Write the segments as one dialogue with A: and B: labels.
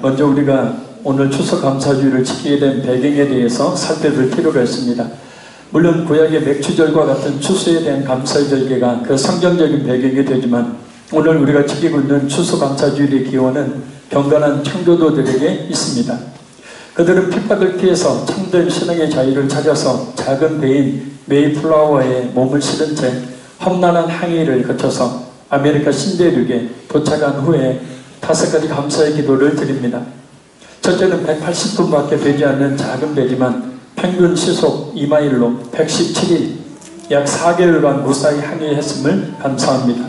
A: 먼저 우리가 오늘 추수감사주의를 지키게 된 배경에 대해서 살펴볼 필요가 있습니다. 물론 구약의 맥추절과 같은 추수에 대한 감사의 절기가 그 성경적인 배경이 되지만 오늘 우리가 지키고 있는 추수감사주의의 기원은 경건한 청교도들에게 있습니다. 그들은 핍박을 피해서 참된 신앙의 자유를 찾아서 작은 배인 메이플라워에 몸을 실은 채 험난한 항해를 거쳐서 아메리카 신대륙에 도착한 후에 5가지 감사의 기도를 드립니다. 첫째는 180분밖에 되지 않는 작은 배지만 평균 시속 2마일로 117일 약 4개월간 무사히 항해했음을 감사합니다.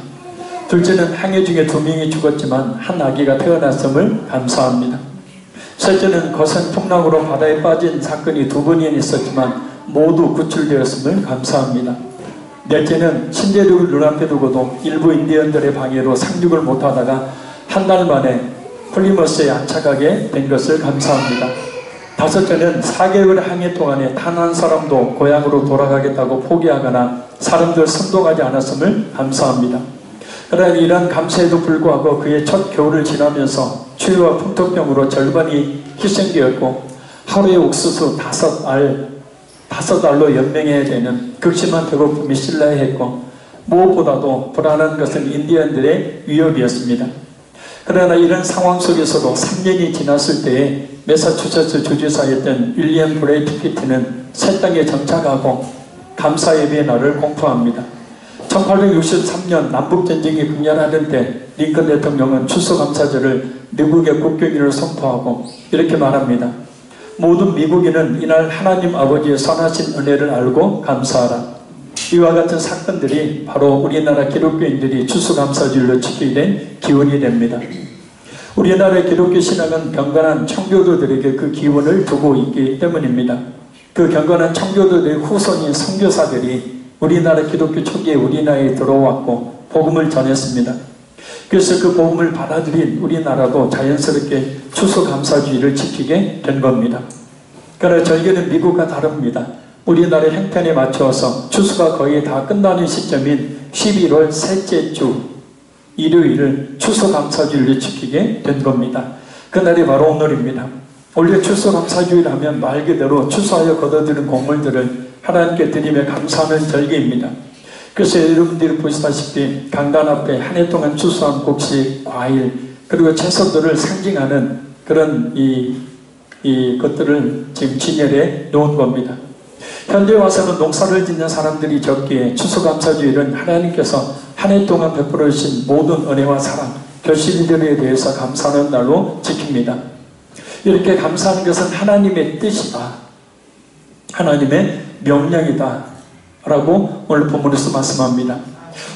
A: 둘째는 항해 중에 2명이 죽었지만 한 아기가 태어났음을 감사합니다. 셋째는 거센 풍랑으로 바다에 빠진 사건이 2번이나 있었지만 모두 구출되었음을 감사합니다. 넷째는 신대륙을 눈앞에 두고도 일부 인디언들의 방해로 상륙을 못하다가 한 달 만에 플리머스에 안착하게 된 것을 감사합니다. 다섯째는 4개월 항해 동안에 단 한 사람도 고향으로 돌아가겠다고 포기하거나 사람들 선동하지 않았음을 감사합니다. 그러나 이런 감사에도 불구하고 그의 첫 겨울을 지나면서 추위와 풍토병으로 절반이 희생되었고 하루에 옥수수 5알로 연명해야 되는 극심한 배고픔이 신라에 했고 무엇보다도 불안한 것은 인디언들의 위협이었습니다. 그러나 이런 상황 속에서도 3년이 지났을 때에 매사추세츠 주지사였던 윌리엄 브레이트 피트는 새 땅에 정착하고 감사예배의 날을 공포합니다. 1863년 남북전쟁이 극렬하던 때 링컨 대통령은 추수감사절을 미국의 국경일로 선포하고 이렇게 말합니다. 모든 미국인은 이날 하나님 아버지의 선하신 은혜를 알고 감사하라. 이와 같은 사건들이 바로 우리나라 기독교인들이 추수감사절로 지키게 된 기원이 됩니다. 우리나라의 기독교 신앙은 경건한 청교도들에게 그 기원을 두고 있기 때문입니다. 그 경건한 청교도들의 후손인 선교사들이 우리나라 기독교 초기에 우리나라에 들어왔고 복음을 전했습니다. 그래서 그 복음을 받아들인 우리나라도 자연스럽게 추수감사주의를 지키게 된 겁니다. 그러나 절기는 미국과 다릅니다. 우리나라의 형편에 맞춰서 추수가 거의 다 끝나는 시점인 11월 셋째 주 일요일을 추수감사주의를 지키게 된 겁니다. 그날이 바로 오늘입니다. 원래 추수감사주의를 하면 말 그대로 추수하여 거둬들인 곡물들을 하나님께 드리며 감사하는 절기입니다. 그래서 여러분들이 보시다시피 강단 앞에 한 해 동안 추수한 곡식, 과일 그리고 채소들을 상징하는 그런 것들을 지금 진열해 놓은 겁니다. 현재 와서는 농사를 짓는 사람들이 적기에 추수감사주일은 하나님께서 한 해 동안 베풀어 주신 모든 은혜와 사랑, 결실들에 대해서 감사하는 날로 지킵니다. 이렇게 감사하는 것은 하나님의 뜻이다, 하나님의 명령이다 라고 오늘 본문에서 말씀합니다.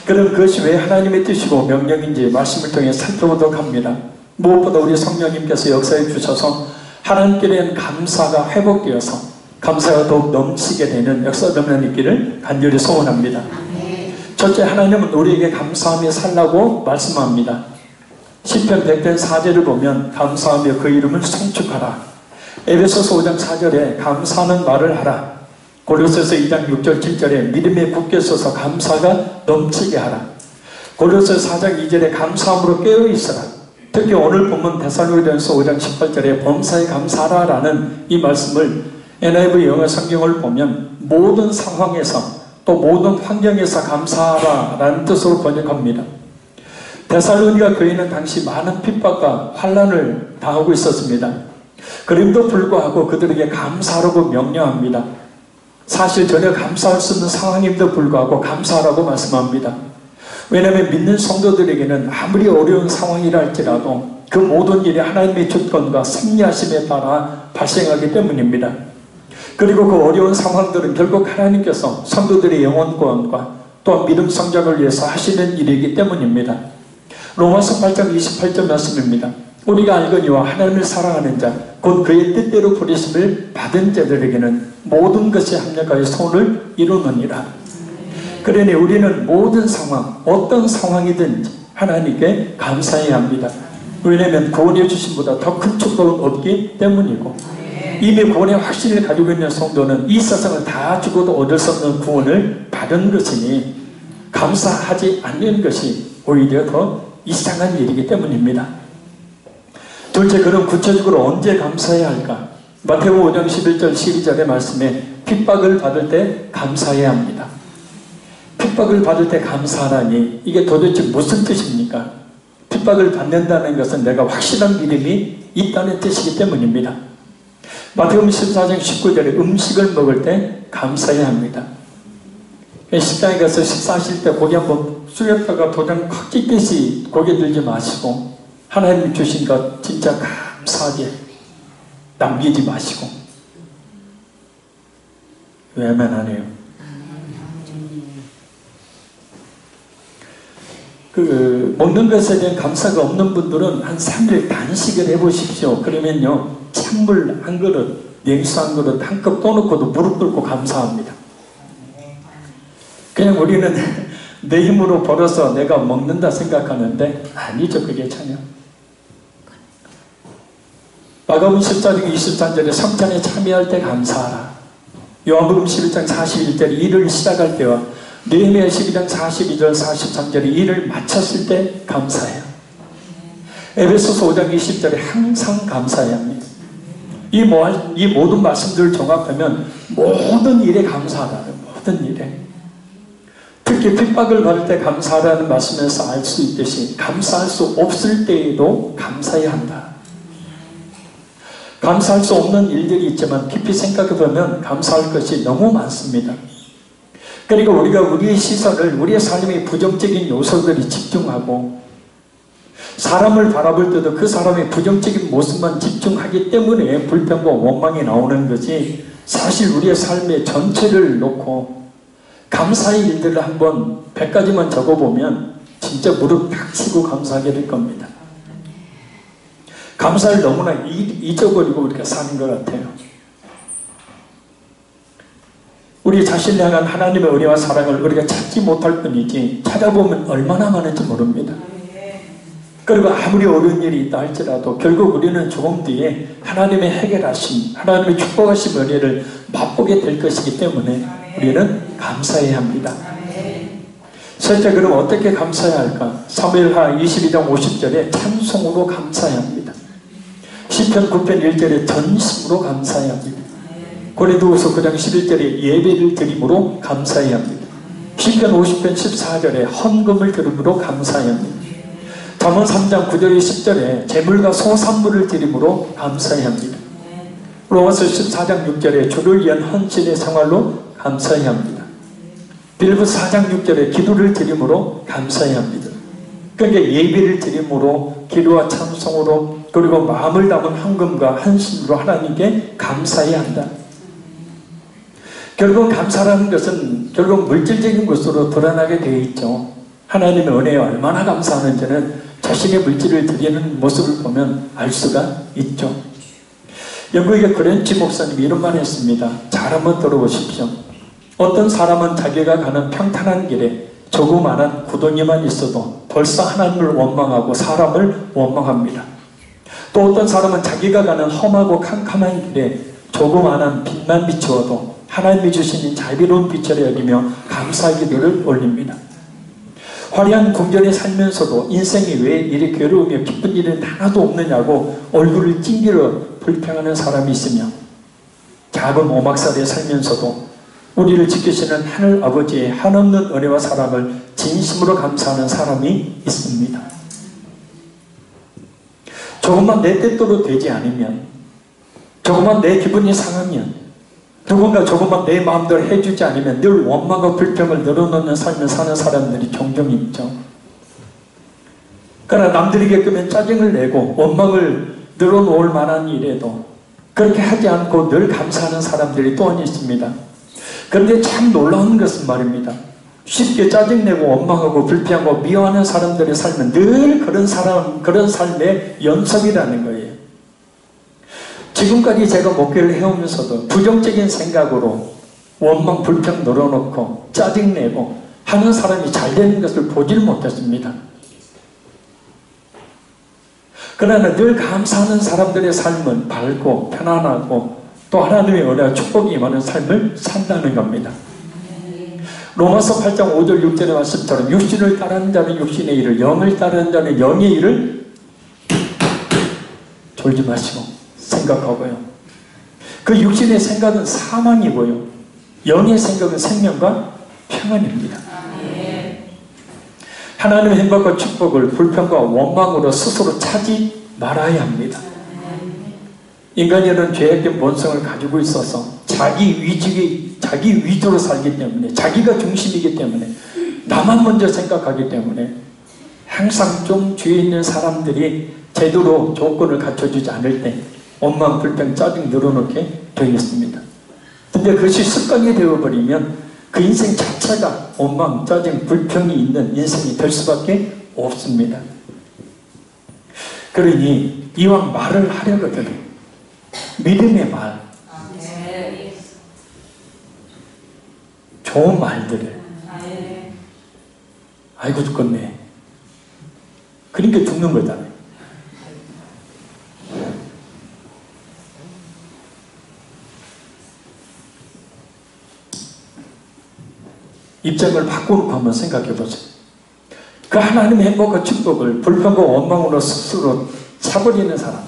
A: 그럼 그것이 왜 하나님의 뜻이고 명령인지 말씀을 통해 살펴보도록 합니다. 무엇보다 우리 성령님께서 역사해 주셔서 하나님께 대한 감사가 회복되어서 감사가 더욱 넘치게 되는 역사점이 있기를 간절히 소원합니다. 첫째, 하나님은 우리에게 감사하며 살라고 말씀합니다. 시편 100편 4절을 보면 감사하며 그 이름을 송축하라. 에베소서 5장 4절에 감사하는 말을 하라. 고린도서 2장 6절 7절에 믿음에 굳게 서서 감사가 넘치게 하라. 고린도서 4장 2절에 감사함으로 깨어있으라. 특히 오늘 본문 데살로니가서 5장 18절에 범사에 감사하라 라는 이 말씀을 NIV 영어 성경을 보면 모든 상황에서 또 모든 환경에서 감사하라 라는 뜻으로 번역합니다. 데살로니가 교회는 당시 많은 핍박과 환난을 당하고 있었습니다. 그럼에도 불구하고 그들에게 감사하라고 명령합니다. 사실 전혀 감사할 수 없는 상황임에도 불구하고 감사하라고 말씀합니다. 왜냐하면 믿는 성도들에게는 아무리 어려운 상황이라 할지라도 그 모든 일이 하나님의 주권과 섭리하심에 따라 발생하기 때문입니다. 그리고 그 어려운 상황들은 결국 하나님께서 성도들의 영혼 구원과 또한 믿음 성장을 위해서 하시는 일이기 때문입니다. 로마서 8장 28절 말씀입니다. 우리가 알거니와 하나님을 사랑하는 자 곧 그의 뜻대로 부르심을 받은 자들에게는 모든 것이 합력하여 소원을 이루느니라. 그러니 우리는 모든 상황, 어떤 상황이든지 하나님께 감사해야 합니다. 왜냐하면 구원해 주신 보다 더 큰 축복은 없기 때문이고, 이미 구원의 확신을 가지고 있는 성도는 이 세상을 다 죽어도 얻을 수 없는 구원을 받은 것이니 감사하지 않는 것이 오히려 더 이상한 일이기 때문입니다. 두 둘째, 그럼 구체적으로 언제 감사해야 할까? 마태복음 5장 11절 12절의 말씀에 핍박을 받을 때 감사해야 합니다. 핍박을 받을 때 감사하라니 이게 도대체 무슨 뜻입니까? 핍박을 받는다는 것은 내가 확실한 믿음이 있다는 뜻이기 때문입니다. 마태복음 14장 19절에 음식을 먹을 때 감사해야 합니다. 식당에 가서 식사하실 때 고기 한번 숙였다가 도장 콱 찍듯이 고개 들지 마시고 하나님이 주신 것 진짜 감사하게 남기지 마시고. 외면하네요. 먹는 것에 대한 감사가 없는 분들은 한 3일 단식을 해보십시오. 그러면요, 찬물 한 그릇, 냉수 한 그릇, 한 컵 떠놓고도 무릎 꿇고 감사합니다. 그냥 우리는 내 힘으로 벌어서 내가 먹는다 생각하는데 아니죠. 그게 전혀. 마가복음 14장 23절에 성찬에 참여할 때 감사하라. 요한복음 11장 41절에 일을 시작할 때와 느헤미야 12장 42절 43절에 일을 마쳤을 때 감사해요. 에베소서 5장 20절에 항상 감사해야 합니다. 이 모든 말씀들을 종합하면 모든 일에 감사하라는, 모든 일에. 특히 핍박을 받을 때 감사하라는 말씀에서 알 수 있듯이 감사할 수 없을 때에도 감사해야 한다. 감사할 수 없는 일들이 있지만 깊이 생각해보면 감사할 것이 너무 많습니다. 그러니까 우리가 우리의 시선을 우리의 삶의 부정적인 요소들이 집중하고 사람을 바라볼 때도 그 사람의 부정적인 모습만 집중하기 때문에 불평과 원망이 나오는 거지, 사실 우리의 삶의 전체를 놓고 감사의 일들을 한번 100가지만 적어보면 진짜 무릎 탁 치고 감사하게 될 겁니다. 감사를 너무나 잊어버리고 우리가 사는 것 같아요. 우리 자신을 향한 하나님의 은혜와 사랑을 우리가 찾지 못할 뿐이지 찾아보면 얼마나 많은지 모릅니다. 그리고 아무리 어려운 일이 있다 할지라도 결국 우리는 조금 뒤에 하나님의 해결하심, 하나님의 축복하심 은혜를 맛보게 될 것이기 때문에 우리는 감사해야 합니다. 셋째, 그럼 어떻게 감사해야 할까? 사무엘하 22장 50절에 찬송으로 감사해야 합니다. 시편 9편 1절에 전심으로 감사해야 합니다. 고린도후서 9장 11절에 예배를 드림으로 감사해야 합니다. 시편 50편 14절에 헌금을 드림으로 감사해야 합니다. 잠언 3장 9절에 10절에 재물과 소산물을 드림으로 감사해야 합니다. 로마서 14장 6절에 주를 위한 헌신의 생활로 감사해야 합니다. 빌립보 4장 6절에 기도를 드림으로 감사해야 합니다. 그러니까 예배를 드림으로 기도와 찬송으로 그리고 마음을 담은 헌금과 헌신으로 하나님께 감사해야 한다. 결국 감사라는 것은 결국 물질적인 것으로 드러나게 되어 있죠. 하나님의 은혜에 얼마나 감사하는지는 자신의 물질을 드리는 모습을 보면 알 수가 있죠. 영국의 그랜치 목사님이 이런 말을 했습니다. 잘 한번 들어보십시오. 어떤 사람은 자기가 가는 평탄한 길에 조그마한 구덩이만 있어도 벌써 하나님을 원망하고 사람을 원망합니다. 또 어떤 사람은 자기가 가는 험하고 캄캄한 길에 조그마한 빛만 비추어도 하나님이 주시는 자비로운 빛을 여기며 감사의 기도를 올립니다. 화려한 궁전에 살면서도 인생이 왜 이리 괴로우며 기쁜 일은 하나도 없느냐고 얼굴을 찡기려 불평하는 사람이 있으며, 작은 오막살에 살면서도 우리를 지키시는 하늘 아버지의 한없는 은혜와 사랑을 진심으로 감사하는 사람이 있습니다. 조금만 내 뜻대로 되지 않으면, 조금만 내 기분이 상하면, 누군가 조금만 내 마음대로 해주지 않으면 늘 원망과 불평을 늘어놓는 삶을 사는 사람들이 종종 있죠. 그러나 남들이 겪으면 짜증을 내고 원망을 늘어놓을 만한 일에도 그렇게 하지 않고 늘 감사하는 사람들이 또한 있습니다. 그런데 참 놀라운 것은 말입니다. 쉽게 짜증내고 원망하고 불평하고 미워하는 사람들의 삶은 늘 그런 삶의 연속이라는 거예요. 지금까지 제가 목회를 해오면서도 부정적인 생각으로 원망, 불평 늘어놓고 짜증내고 하는 사람이 잘 되는 것을 보질 못했습니다. 그러나 늘 감사하는 사람들의 삶은 밝고 편안하고 또 하나님의 은혜와 축복이 임하는 삶을 산다는 겁니다. 로마서 8장 5절 6절의 말씀처럼 육신을 따르는 자는 육신의 일을, 영을 따르는 자는 영의 일을 졸지 마시고 생각하고요. 그 육신의 생각은 사망이고요. 영의 생각은 생명과 평안입니다. 하나님의 행복과 축복을 불평과 원망으로 스스로 차지 말아야 합니다. 인간이라는 죄악된 본성을 가지고 있어서 자기 위주로 살기 때문에, 자기가 중심이기 때문에, 나만 먼저 생각하기 때문에 항상 좀 주위에 있는 사람들이 제대로 조건을 갖춰주지 않을 때 원망, 불평, 짜증 늘어놓게 되어 있습니다. 근데 그것이 습관이 되어버리면 그 인생 자체가 원망, 짜증, 불평이 있는 인생이 될 수밖에 없습니다. 그러니 이왕 말을 하려거든 믿음의 말, 좋은 말들을, 아이고 죽겠네, 그러니까 죽는 거잖아요. 입장을 바꾸고 한번 생각해 보세요. 그 하나님의 행복과 축복을 불평과 원망으로 스스로 차버리는 사람,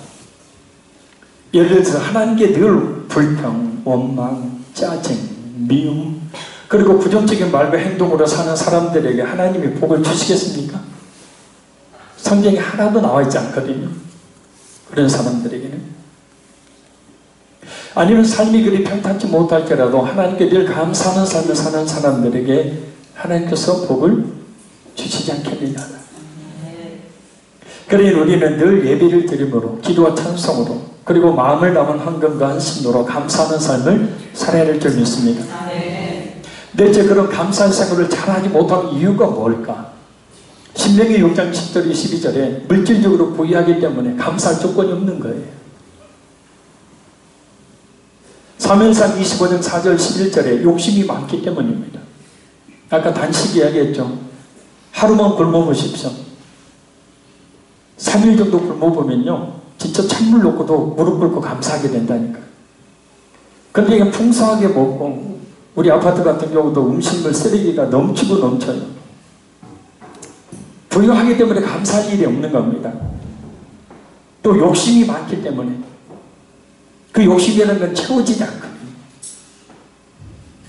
A: 예를 들어서 하나님께 늘 불평, 원망, 짜증, 미움, 그리고 부정적인 말과 행동으로 사는 사람들에게 하나님이 복을 주시겠습니까? 성경에 하나도 나와 있지 않거든요. 그런 사람들에게는. 아니면 삶이 그리 평탄치 못할지라도 하나님께 늘 감사하는 삶을 사는 사람들에게 하나님께서 복을 주시지 않겠느냐. 그러니 우리는 늘 예배를 드림으로, 기도와 찬송으로, 그리고 마음을 담은 헌금과 헌신으로 감사하는 삶을 살아야 할 줄 믿습니다. 넷째, 그런 감사의 생활을 잘하지 못하는 이유가 뭘까? 신명기 6장 10절 12절에 물질적으로 부유하기 때문에 감사할 조건이 없는 거예요. 사무엘상 25장 4절 11절에 욕심이 많기 때문입니다. 아까 단식 이야기했죠. 하루만 굶어보십시오. 3일 정도 굶어보면요 진짜 찬물 놓고도 무릎 꿇고 감사하게 된다니까요. 근데 이게 풍성하게 먹고 우리 아파트 같은 경우도 음식물 쓰레기가 넘치고 넘쳐요. 부유하기 때문에 감사할 일이 없는 겁니다. 또 욕심이 많기 때문에 그 욕심이라는 건 채워지지 않거든요.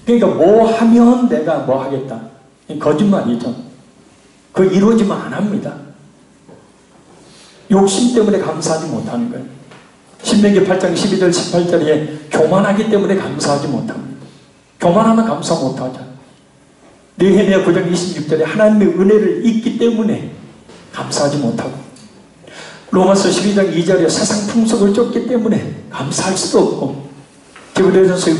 A: 그러니까 뭐 하면 내가 뭐 하겠다. 거짓말이죠. 그거 이루어지면 안 합니다. 욕심 때문에 감사하지 못하는 거예요. 신명기 8장 12절 18절에 교만하기 때문에 감사하지 못합니다. 교만하면 감사 못하죠. 느헤미야 9장 26절에 하나님의 은혜를 잊기 때문에 감사하지 못하고, 로마서 12장 2절에 세상 풍속을 쫓기 때문에 감사할 수도 없고, 디모데전서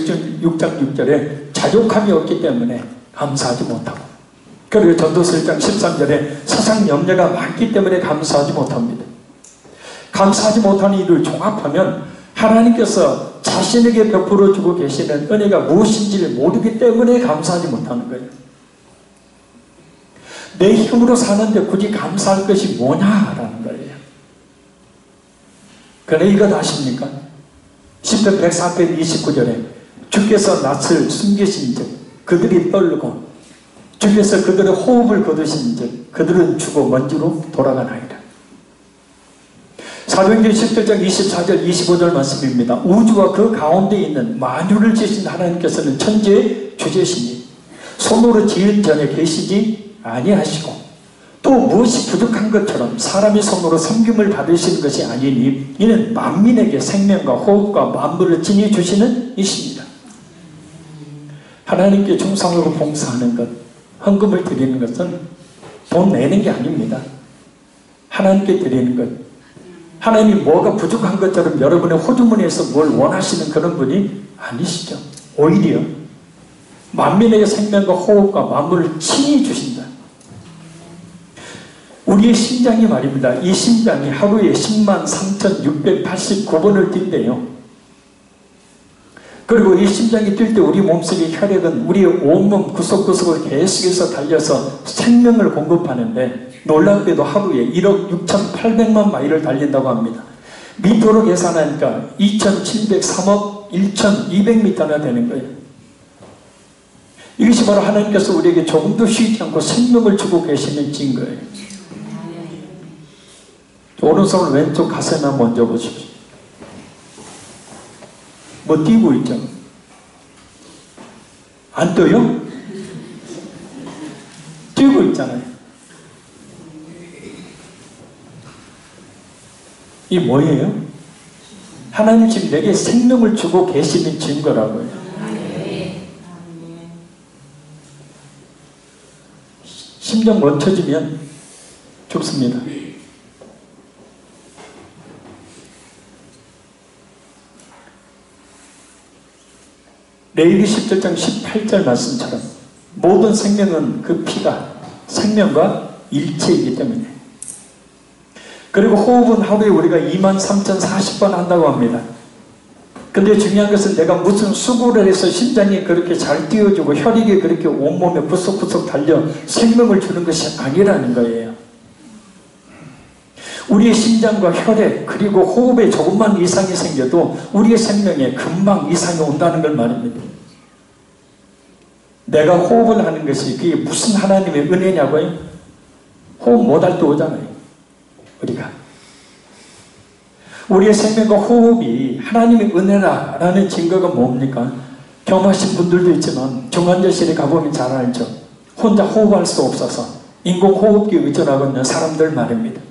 A: 6장 6절에 자족함이 없기 때문에 감사하지 못하고, 그리고 전도서 1장 13절에 세상 염려가 많기 때문에 감사하지 못합니다. 감사하지 못하는 일을 종합하면 하나님께서 자신에게 베풀어 주고 계시는 은혜가 무엇인지를 모르기 때문에 감사하지 못하는 거예요. 내 힘으로 사는데 굳이 감사할 것이 뭐냐라는 거예요. 그래 이것 아십니까? 10편 104편 29절에 주께서 낯을 숨기신 즉 그들이 떨고 주께서 그들의 호흡을 거두신 즉 그들은 죽어 먼지로 돌아가나이다. 사도행전 17장 24절 25절 말씀입니다. 우주와 그 가운데 있는 만유를 지으신 하나님께서는 천지의 주제시니 손으로 지은 전에 계시지 아니하시고 또 무엇이 부족한 것처럼 사람의 손으로 섬김을 받으시는 것이 아니니 이는 만민에게 생명과 호흡과 만물을 지니 주시는 이십니다. 하나님께 충성하고 봉사하는 것, 헌금을 드리는 것은 돈 내는 게 아닙니다. 하나님께 드리는 것, 하나님이 뭐가 부족한 것처럼 여러분의 호주머니에서 뭘 원하시는 그런 분이 아니시죠. 오히려 만민에게 생명과 호흡과 만물을 친히 주신다. 우리의 심장이 말입니다. 이 심장이 하루에 103,689번을 뛴대요. 그리고 이 심장이 뛸 때 우리 몸속의 혈액은 우리의 온몸 구석구석을 계속해서 달려서 생명을 공급하는데 놀랍게도 하루에 1억 6,800만 마일을 달린다고 합니다. 미터로 계산하니까 2,703억 1,200m나 되는 거예요. 이것이 바로 하나님께서 우리에게 조금도 쉬지 않고 생명을 주고 계시는 증거예요. 오른손을 왼쪽 가슴에 먼저 보십시오. 뭐 뛰고 있죠. 안 떠요? 뛰고 있잖아요. 이 뭐예요? 하나님 지금 내게 생명을 주고 계시는 증거라고요. 심장 멈춰지면 죽습니다. 레위기 17장 18절 말씀처럼 모든 생명은 그 피가 생명과 일체이기 때문에, 그리고 호흡은 하루에 우리가 23,040번 한다고 합니다. 근데 중요한 것은 내가 무슨 수고를 해서 심장이 그렇게 잘 뛰어주고 혈액이 그렇게 온몸에 부석부석 달려 생명을 주는 것이 아니라는 거예요. 우리의 심장과 혈액 그리고 호흡에 조금만 이상이 생겨도 우리의 생명에 금방 이상이 온다는 걸 말입니다. 내가 호흡을 하는 것이 그게 무슨 하나님의 은혜냐고요? 호흡 못할 때 오잖아요. 우리가 우리의 생명과 호흡이 하나님의 은혜라는 증거가 뭡니까? 경험하신 분들도 있지만 중환자실에 가보면 잘 알죠. 혼자 호흡할 수 없어서 인공호흡기 의존하고 있는 사람들 말입니다.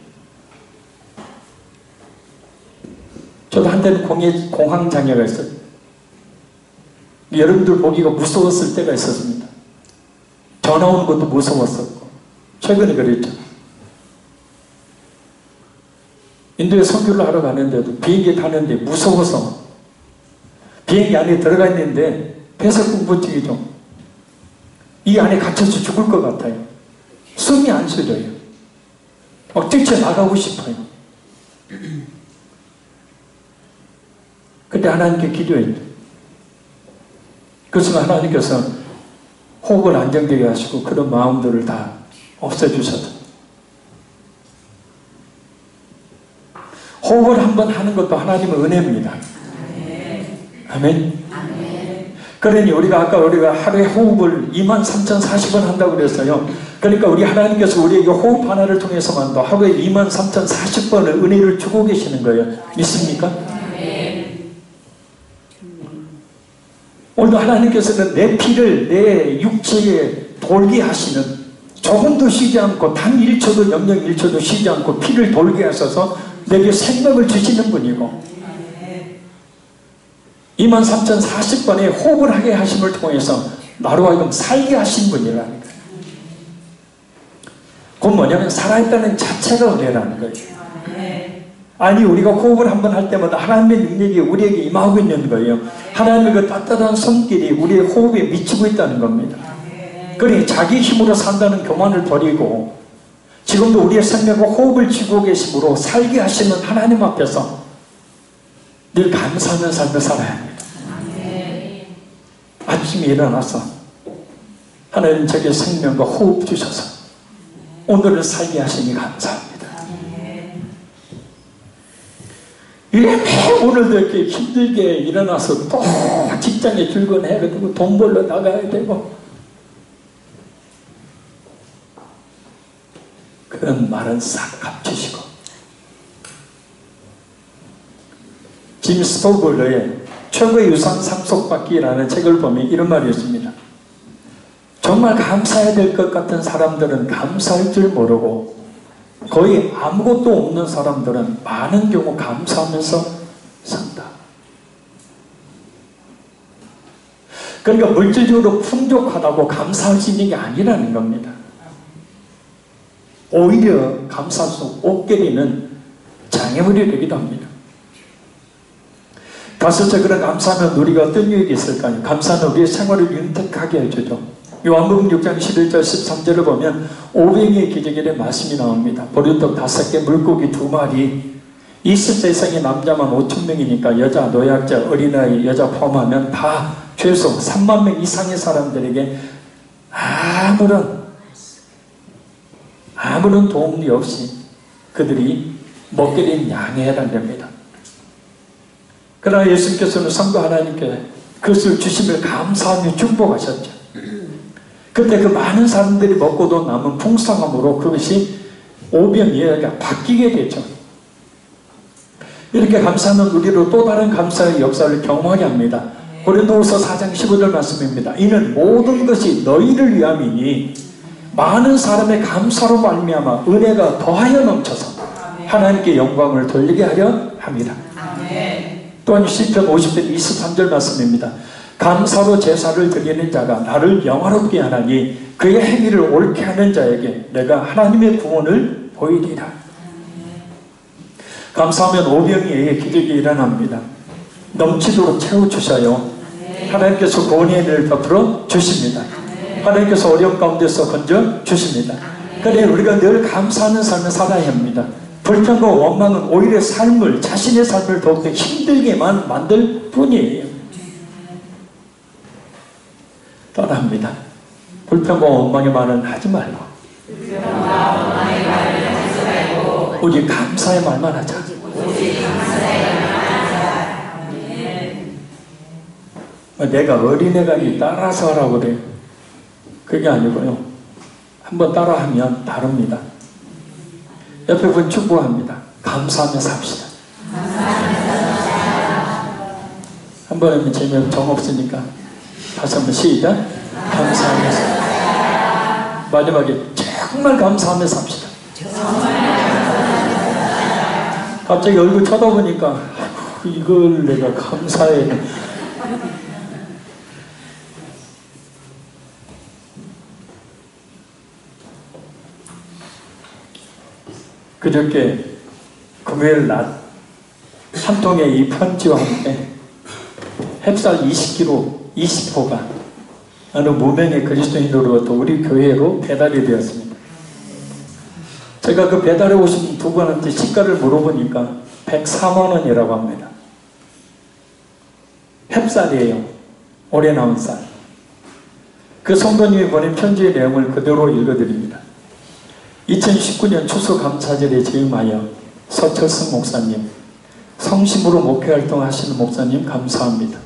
A: 저도 한때는 공황장애가 있어요. 여러분들 보기가 무서웠을 때가 있었습니다. 전화 오는 것도 무서웠었고, 최근에 그랬죠. 인도에 선교를 하러 가는데도 비행기 타는데 무서워서 비행기 안에 들어가 있는데 폐쇄공포증이죠. 이 안에 갇혀서 죽을 것 같아요. 숨이 안 쉬어져요. 막 뛰쳐나가고 싶어요. 그때 하나님께 기도했죠. 그 순간 하나님께서 호흡을 안정되게 하시고 그런 마음들을 다 없애주셨다. 호흡을 한번 하는 것도 하나님의 은혜입니다. 아멘. 그러니 우리가 아까 하루에 호흡을 23,040번 한다고 그랬어요. 그러니까 우리 하나님께서 우리에게 호흡 하나를 통해서만도 하루에 23,040번의 은혜를 주고 계시는 거예요. 믿습니까? 오늘도 하나님께서는 내 피를 내 육체에 돌게 하시는, 조금도 쉬지 않고 단 1초도 영영 1초도 쉬지 않고 피를 돌게 하셔서 내게 생명을 주시는 분이고 23,040번의 호흡을 하게 하심을 통해서 나로 하여금 살게 하신 분이라는 거예요. 그건 뭐냐면 살아있다는 자체가 은혜라는 거예요. 아니 우리가 호흡을 한번 할 때마다 하나님의 능력이 우리에게 임하고 있는 거예요. 하나님의 그 따뜻한 손길이 우리의 호흡에 미치고 있다는 겁니다. 그러니 자기 힘으로 산다는 교만을 버리고 지금도 우리의 생명과 호흡을 쥐고 계심으로 살게 하시는 하나님 앞에서 늘 감사하는 삶을 살아야 합니다. 아침에 일어나서 하나님 제게 생명과 호흡 주셔서 오늘을 살게 하시니 감사합니다. 이렇게 오늘도 이렇게 힘들게 일어나서 또 직장에 출근해야 되고 돈 벌러 나가야 되고 그런 말은 싹 갚으시고 짐 스토블러의 최고의 유산 상속받기라는 책을 보면 이런 말이 있습니다. 정말 감사해야 될 것 같은 사람들은 감사할 줄 모르고 거의 아무것도 없는 사람들은 많은 경우 감사하면서 산다. 그러니까 물질적으로 풍족하다고 감사할 수 있는 게 아니라는 겁니다. 오히려 감사할 수 없게 되는 장애물이 되기도 합니다. 가서 그런 감사하면 우리가 어떤 유익이 있을까요? 감사는 우리의 생활을 윤택하게 해주죠. 요한복음 6장 11절 13절을 보면 오병이의 기적의 말씀이 나옵니다. 보리떡 5개 물고기 2마리 20세상의 남자만 5,000명이니까 여자, 노약자, 어린아이, 여자 포함하면 다 최소 3만 명 이상의 사람들에게 아무런 도움이 없이 그들이 먹게 된 양에 해당됩니다. 그러나 예수님께서는 성도 하나님께 그것을 주심을 감사하며 축복하셨죠. 그때 그 많은 사람들이 먹고도 남은 풍성함으로 그것이 오병이어가 바뀌게 되죠. 이렇게 감사하는 우리로 또 다른 감사의 역사를 경험하게 합니다. 고린도후서 4장 15절 말씀입니다. 이는 모든 것이 너희를 위함이니 많은 사람의 감사로 말미암아 은혜가 더하여 넘쳐서 하나님께 영광을 돌리게 하려 함이라. 또한 시편 50편 23절 말씀입니다. 감사로 제사를 드리는 자가 나를 영화롭게 하나니 그의 행위를 옳게 하는 자에게 내가 하나님의 구원을 보이리라. 감사하면 오병이어의 기적이 일어납니다. 넘치도록 채워주셔요. 하나님께서 구원의 은혜를 베풀어 주십니다. 하나님께서 어려움 가운데서 건져 주십니다. 그래 우리가 늘 감사하는 삶을 살아야 합니다. 불평과 원망은 오히려 자신의 삶을 더욱더 힘들게만 만들 뿐이에요. 따라합니다. 불평과 원망의 말은 하지 말고 오직 감사의 말만 하자. 내가 어린애가 따라서 하라고 그래요. 그게 아니고요. 한번 따라하면 다릅니다. 옆에 분 축복합니다. 감사하며 삽시다. 한번 하면 재미없 정없으니까 다시 한번 시작. 감사하며 삽시다. 마지막에 정말 감사하며 삽시다. 갑자기 얼굴 쳐다보니까 이걸 내가 감사해. 그저께 금요일 낮 한 통의 이 편지와 함께 햅쌀 20kg 20호가 어느 무명의 그리스도인으로부터 우리 교회로 배달이 되었습니다. 제가 그 배달해 오신 두 분한테 시가를 물어보니까 104만 원이라고 합니다. 햅쌀이에요. 올해 나온 쌀. 그 성도님이 보낸 편지의 내용을 그대로 읽어드립니다. 2019년 추수감사절에 재임하여 서철승 목사님, 성심으로 목회활동하시는 목사님 감사합니다.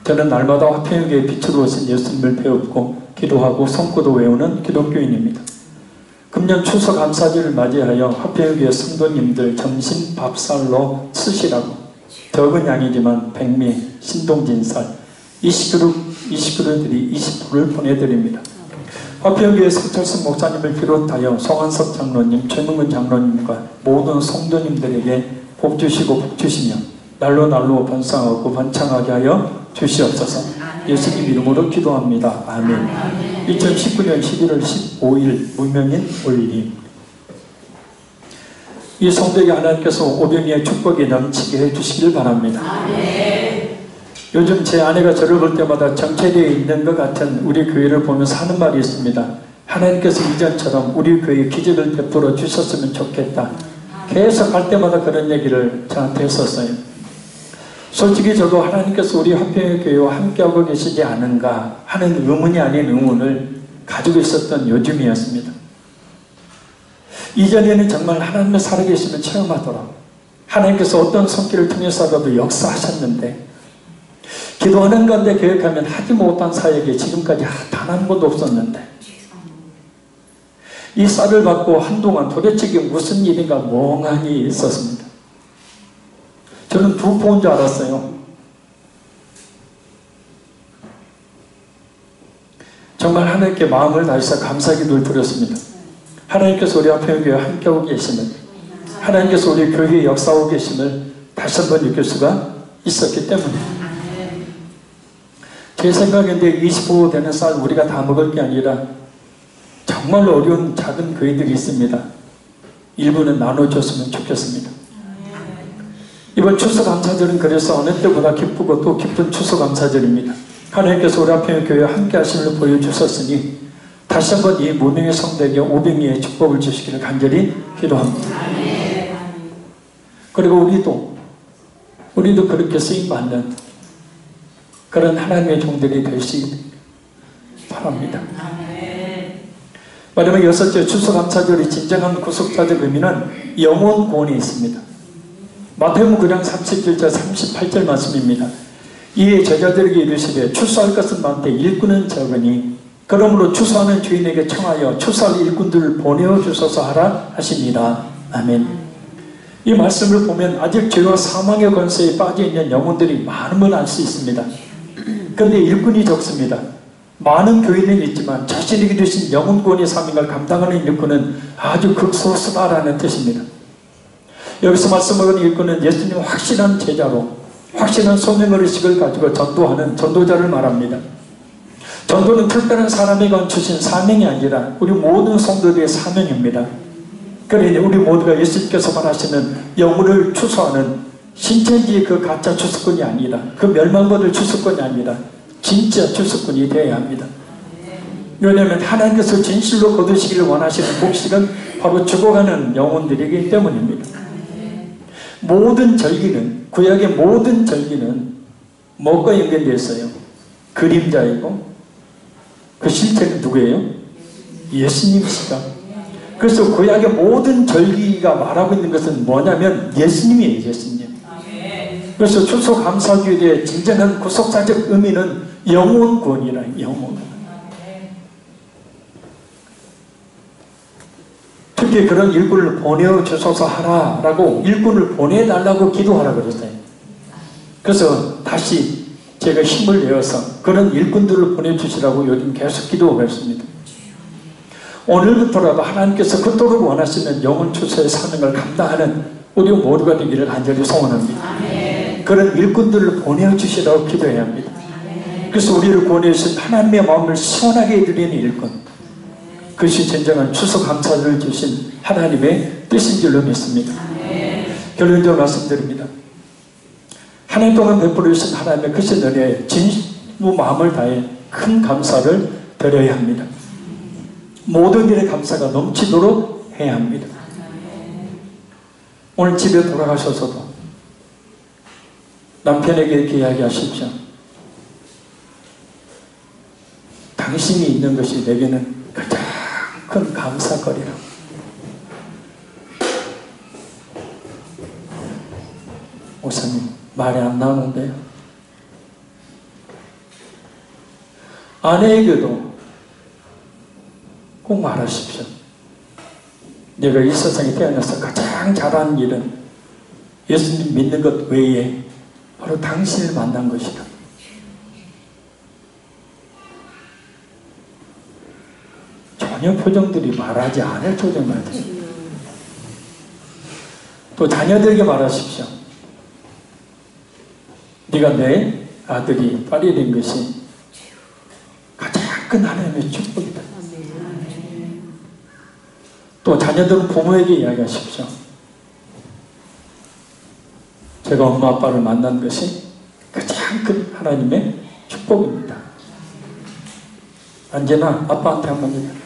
A: 저는 날마다 화평교회에 빛으로 오신 예수님을 배우고 기도하고 성구도 외우는 기독교인입니다. 금년 추수감사절을 맞이하여 화평교회 성도님들 점심 밥살로 쓰시라고 적은 양이지만 백미, 신동진쌀 20kg들이 20포를 보내드립니다. 화평교회 서철승 목사님을 비롯하여 송한석 장로님, 최문근 장로님과 모든 성도님들에게 복 주시고 복 주시며 날로 번성하고 번창하게 하여 주시옵소서. 예수님 이름으로 기도합니다. 아멘. 2019년 11월 15일 무명인 올림. 이 성도에게 하나님께서 오병이의 축복이 넘치게 해주시길 바랍니다. 요즘 제 아내가 저를 볼 때마다 정체되어 있는 것 같은 우리 교회를 보면서 하는 말이 있습니다. 하나님께서 이전처럼 우리 교회에 기적을 베풀어 주셨으면 좋겠다. 계속 갈 때마다 그런 얘기를 저한테 했었어요. 솔직히 저도 하나님께서 우리 화평의 교회와 함께하고 계시지 않은가 하는 의문이 아닌 의문을 가지고 있었던 요즘이었습니다. 이전에는 정말 하나님의 살아계심을 체험하도록 하나님께서 어떤 손길을 통해서라도 역사하셨는데 기도하는 가운데 계획하면 하지 못한 사역에 지금까지 단 한 번도 없었는데 이 쌀을 받고 한동안 도대체 이게 무슨 일인가 멍하니 있었습니다. 저는 두 포인 줄 알았어요. 정말 하나님께 마음을 다해서 감사기도를 드렸습니다. 하나님께서 우리 화평교회에 함께하고 계심을, 하나님께서 우리 교회에 역사하고 계심을 다시 한번 느낄 수가 있었기 때문에 제 생각인데 25 되는 쌀 우리가 다 먹을 게 아니라 정말 어려운 작은 교회들이 있습니다. 일부는 나눠줬으면 좋겠습니다. 이번 추수감사절은 그래서 어느 때보다 기쁘고 또 기쁜 추수감사절입니다. 하나님께서 우리 화평의 교회와 함께 하심을 보여주셨으니 다시 한번 이 무명의 성도에게 오병이의 축복을 주시기를 간절히 기도합니다. 그리고 우리도 그렇게 쓰임받는 그런 하나님의 종들이 될 수 있는 바랍니다. 마지막 여섯째 추수감사절의 진정한 구속사적 의미는 영혼 구원이 있습니다. 마태복음 9장 37절 38절 말씀입니다. 이에 제자들에게 이르시되 추수할 것은 많되 일꾼은 적으니 그러므로 추수하는 주인에게 청하여 추수할 일꾼들을 보내어 주소서 하라 하시니라. 아멘. 이 말씀을 보면 아직 죄와 사망의 권세에 빠져있는 영혼들이 많은 걸 알 수 있습니다. 그런데 일꾼이 적습니다. 많은 교인은 있지만 자신에게 주신 영혼권의 사명을 감당하는 일꾼은 아주 극소수다라는 뜻입니다. 여기서 말씀하는 일꾼은 예수님의 확실한 제자로 확실한 소명의식을 가지고 전도하는 전도자를 말합니다. 전도는 특별한 사람에게 주신 사명이 아니라 우리 모든 성도들의 사명입니다. 그러니 우리 모두가 예수님께서 말하시는 영혼을 추수하는 신천지의 그 가짜 추수꾼이 아니라 그 멸망받을 추수꾼이 아니라 진짜 추수꾼이 되어야 합니다. 왜냐하면 하나님께서 진실로 거두시기를 원하시는 곡식은 바로 죽어가는 영혼들이기 때문입니다. 모든 절기는 구약의 모든 절기는 뭐가 연결되어 있어요? 그림자이고 그 실체는 누구예요? 예수님이시다. 그래서 구약의 모든 절기가 말하고 있는 것은 뭐냐면 예수님이에요. 예수님. 그래서 추수감사주일의 진정한 구속사적 의미는 영혼구원이라. 영혼. 특히 그런 일꾼을 보내주소서 하라라고 일꾼을 보내달라고 기도하라 그랬어요. 그래서 다시 제가 힘을 내어서 그런 일꾼들을 보내주시라고 요즘 계속 기도하고 있습니다. 오늘부터라도 하나님께서 그토록 원하시는 영혼 추수의 사명을 감당하는 우리 모두가 되기를 간절히 소원합니다. 그런 일꾼들을 보내주시라고 기도해야 합니다. 그래서 우리를 보내주신 하나님의 마음을 시원하게 해드리는 일꾼, 그것이 진정한 추수감사를 주신 하나님의 뜻인 줄로 믿습니다. 결론적으로 말씀드립니다. 한 해 동안 베풀어 주신 하나님의 크신 은혜에 진심으로 마음을 다해 큰 감사를 드려야 합니다. 모든 일에 감사가 넘치도록 해야 합니다. 오늘 집에 돌아가셔서도 남편에게 이렇게 이야기하십시오. 당신이 있는 것이 내게는 가장 큰 감사거리라. 목사님, 말이 안 나오는데요. 아내에게도 꼭 말하십시오. 내가 이 세상에 태어나서 가장 잘하는 일은 예수님 믿는 것 외에 바로 당신을 만난 것이다. 전혀 표정들이 말하지 않을 표정 같아요. 또 자녀들에게 말하십시오. 네가 내 아들이 딸이 된 것이 가장 큰 하나님의 축복이다. 또 자녀들은 부모에게 이야기하십시오. 제가 엄마 아빠를 만난 것이 가장 큰 하나님의 축복입니다. 언제나 아빠한테 한번 얘기해요.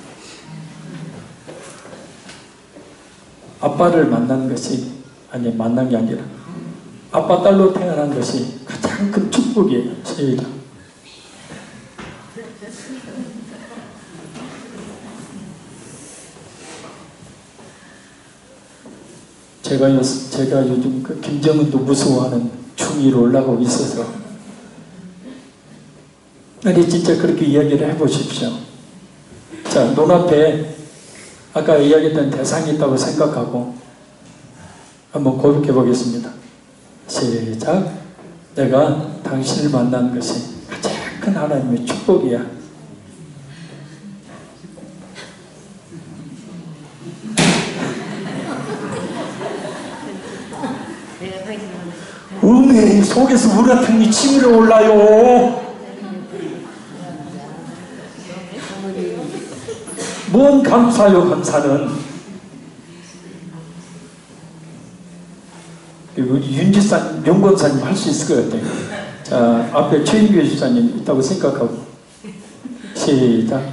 A: 아빠를 만난 것이 만난 게 아니라 아빠 딸로 태어난 것이 가장 큰 축복이에요. 저희가. 제가 요즘 그 김정은도 무서워하는 중위로 올라가고 있어서 아니 진짜 그렇게 이야기를 해보십시오. 자, 눈앞에 아까 이야기했던 대상이 있다고 생각하고 한번 고백해 보겠습니다. 시작. 내가 당신을 만난 것이 가장 큰 하나님의 축복이야. 음에 속에서 물 같은 게 치밀어 올라요. 뭔 감사요, 감사는. 그리고 윤지사님, 명권사님 할 수 있을 것 같아요. 자, 앞에 최인규 집사님 있다고 생각하고 시작.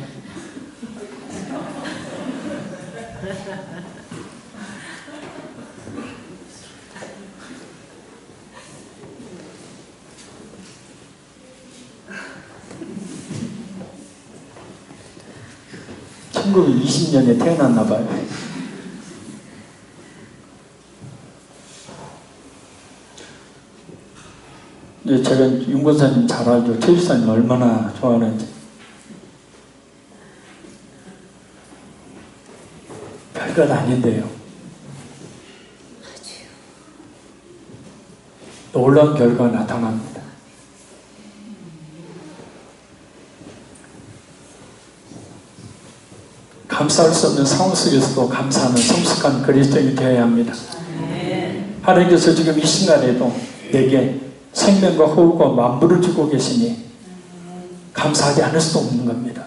A: 천국이 20년에 태어났나 봐요. 제가 윤권사님 잘 알죠. 최 집사님 얼마나 좋아하는지. 별것 아닌데요. 놀라운 결과가 나타납니다. 감사할 수 없는 상황 속에서도 감사하는 성숙한 그리스도인이 되어야 합니다. 하나님께서 지금 이 순간에도 내게 생명과 호흡과 만물을 주고 계시니 감사하지 않을 수 없는 겁니다.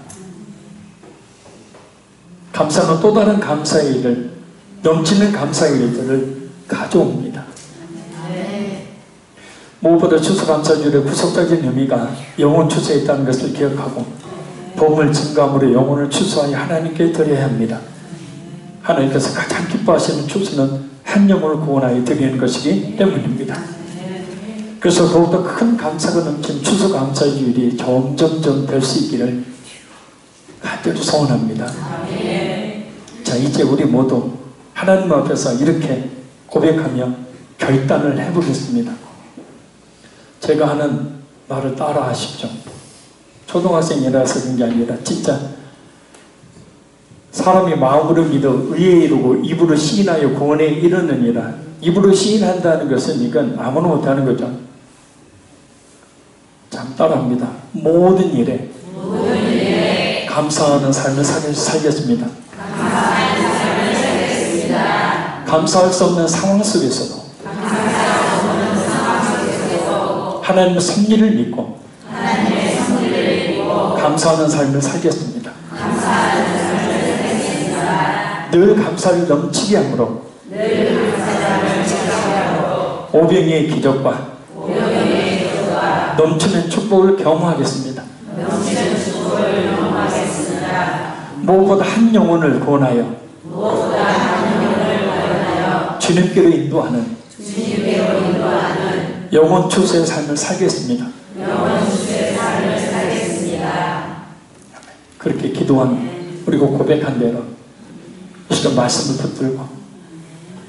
A: 감사는 또 다른 감사의 일을, 넘치는 감사의 일들을 가져옵니다. 무엇보다 추수감사주일의 구속적인 의미가 영혼 추수에 있다는 것을 기억하고 보물 증감으로 영혼을 추수하여 하나님께 드려야 합니다. 하나님께서 가장 기뻐하시는 추수는 한 영혼을 구원하여 드리는 것이기 때문입니다. 그래서 더욱더 큰 감사가 넘친 추수감사주일이 점점점 될 수 있기를 간절히 소원합니다. 자, 이제 우리 모두 하나님 앞에서 이렇게 고백하며 결단을 해보겠습니다. 제가 하는 말을 따라 하십시오. 초등학생이라서 그런 게 아니라 진짜 사람이 마음으로 믿어 의에 이르고 입으로 시인하여 구원에 이르느니라. 입으로 시인한다는 것은 이건 아무나 못하는 거죠. 참 따라합니다. 모든 일에 감사하는 삶을 살겠습니다. 감사할 수 없는 상황 속에서도 하나님의 섭리를 믿고 감사하는 삶을 살겠습니다. 늘 감사를 넘치게 함으로 오병이의 기적과 넘치는 축복을 경험하겠습니다. 무엇보다 한 영혼을 구원하여 주님께로 인도하는 영혼 추수의 삶을 살겠습니다. 그렇게 기도한 그리고 고백한 대로 이 시간 말씀을 붙들고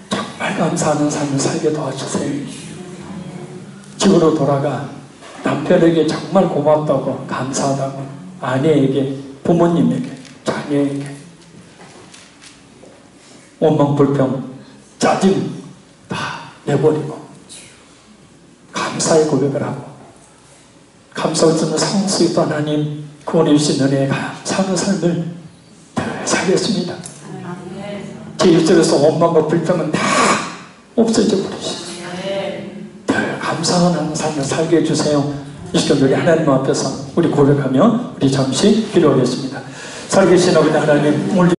A: 정말 감사하는 삶을 살게 도와주세요. 집으로 돌아가 남편에게 정말 고맙다고 감사하다고 아내에게 부모님에게 자녀에게 원망 불평 짜증 다 내버리고 감사의 고백을 하고 감사할 수 있는 상황 속에서 하나님 구원해 주신 은혜에 감사하는 삶을 살겠습니다. 제 입술에서 원망과 불평은 다 없어져 버리시고 감사하는 삶을 살게 해주세요. 이 시간 우리 하나님 앞에서 우리 고백하며 우리 잠시 기도하겠습니다. 살아계신 아버지 하나님, 오늘